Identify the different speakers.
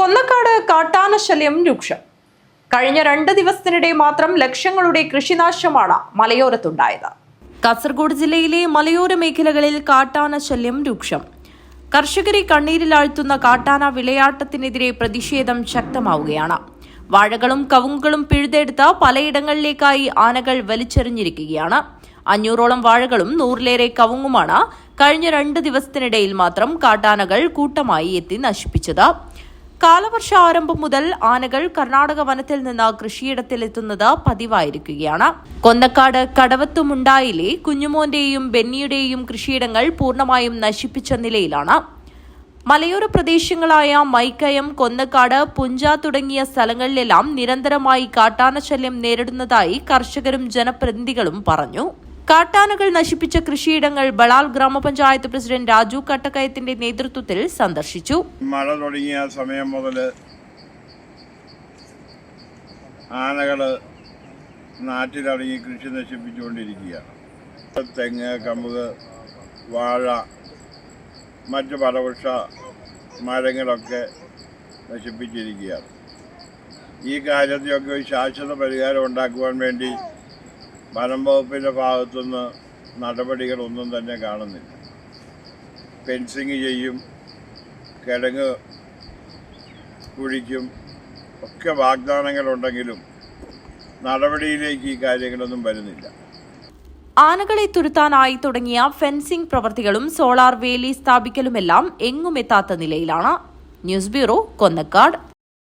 Speaker 1: കൊന്നക്കാട് കാട്ടാനശല്യം രൂക്ഷം. കഴിഞ്ഞ 2 ദിവസത്തിനിടെ മാത്രം ലക്ഷങ്ങളുടെ കൃഷിനാശമാണ് മലയോരത്തുണ്ടായത്. കാസർഗോഡ് ജില്ലയിലെ മലയോര മേഖലകളിൽ കാട്ടാനശല്യം രൂക്ഷം. കർഷകരെ കണ്ണീരിലാഴ്ത്തുന്ന കാട്ടാന വിളയാട്ടത്തിനെതിരെ പ്രതിഷേധം ശക്തമാവുകയാണ്. വാഴകളും കവുങ്ങുകളും പിഴുതെടുത്ത് പലയിടങ്ങളിലേക്കായി ആനകൾ വലിച്ചെറിഞ്ഞിരിക്കുകയാണ്. 500ഓളം വാഴകളും 100ലേറെ കവുങ്ങുമാണ് കഴിഞ്ഞ 2 ദിവസത്തിനിടയിൽ മാത്രം കാട്ടാനകൾ കൂട്ടമായി എത്തി നശിപ്പിച്ചത്. കാലവർഷ ആരംഭം മുതൽ ആനകൾ കർണാടക വനത്തിൽ നിന്ന് കൃഷിയിടത്തിലെത്തുന്നത് പതിവായിരിക്കുകയാണ്. കൊന്നക്കാട് കടവത്തുമുണ്ടായിലെ കുഞ്ഞുമോന്റെയും ബെന്നിയുടെയും കൃഷിയിടങ്ങൾ പൂർണ്ണമായും നശിപ്പിച്ച നിലയിലാണ്. മലയോര പ്രദേശങ്ങളായ മൈക്കയം, കൊന്നക്കാട്, പുഞ്ച തുടങ്ങിയ സ്ഥലങ്ങളിലെല്ലാം നിരന്തരമായി കാട്ടാനശല്യം നേരിടുന്നതായി കർഷകരും ജനപ്രതിനിധികളും പറഞ്ഞു. കാട്ടാനകൾ നശിപ്പിച്ച കൃഷിയിടങ്ങൾ ബളാൽ ഗ്രാമപഞ്ചായത്ത് പ്രസിഡന്റ് രാജു കട്ടക്കയത്തിന്റെ നേതൃത്വത്തിൽ സന്ദർശിച്ചു.
Speaker 2: മഴ തുടങ്ങിയ സമയം മുതൽ ആനകള് നാട്ടിലിറങ്ങി കൃഷി നശിപ്പിച്ചുകൊണ്ടിരിക്കുകയാണ്. തെങ്ങ്, കമുക്, വാഴ, മറ്റ് ഫലവൃക്ഷ മരങ്ങളൊക്കെ നശിപ്പിച്ചിരിക്കുകയാണ്. ഈ കാര്യത്തിലൊക്കെ ഒരു ശാശ്വത പരിഹാരം ഉണ്ടാക്കുവാൻ വേണ്ടി വനം വകുപ്പിൻ്റെ ഭാഗത്തുനിന്ന് നടപടികളൊന്നും തന്നെ കാണുന്നില്ല. ഫെൻസിങ് ചെയ്യും, കിഴങ്ങ് കുഴിക്കും ഒക്കെ വാഗ്ദാനങ്ങളുണ്ടെങ്കിലും നടപടിയിലേക്ക് ഈ കാര്യങ്ങളൊന്നും വരുന്നില്ല.
Speaker 1: ആനകളെ തുരുത്താനായി തുടങ്ങിയ ഫെൻസിംഗ് പ്രവൃത്തികളും സോളാർ വേലി സ്ഥാപിക്കലുമെല്ലാം എങ്ങുമെത്താത്ത നിലയിലാണ്. News bureau, Konnakkad.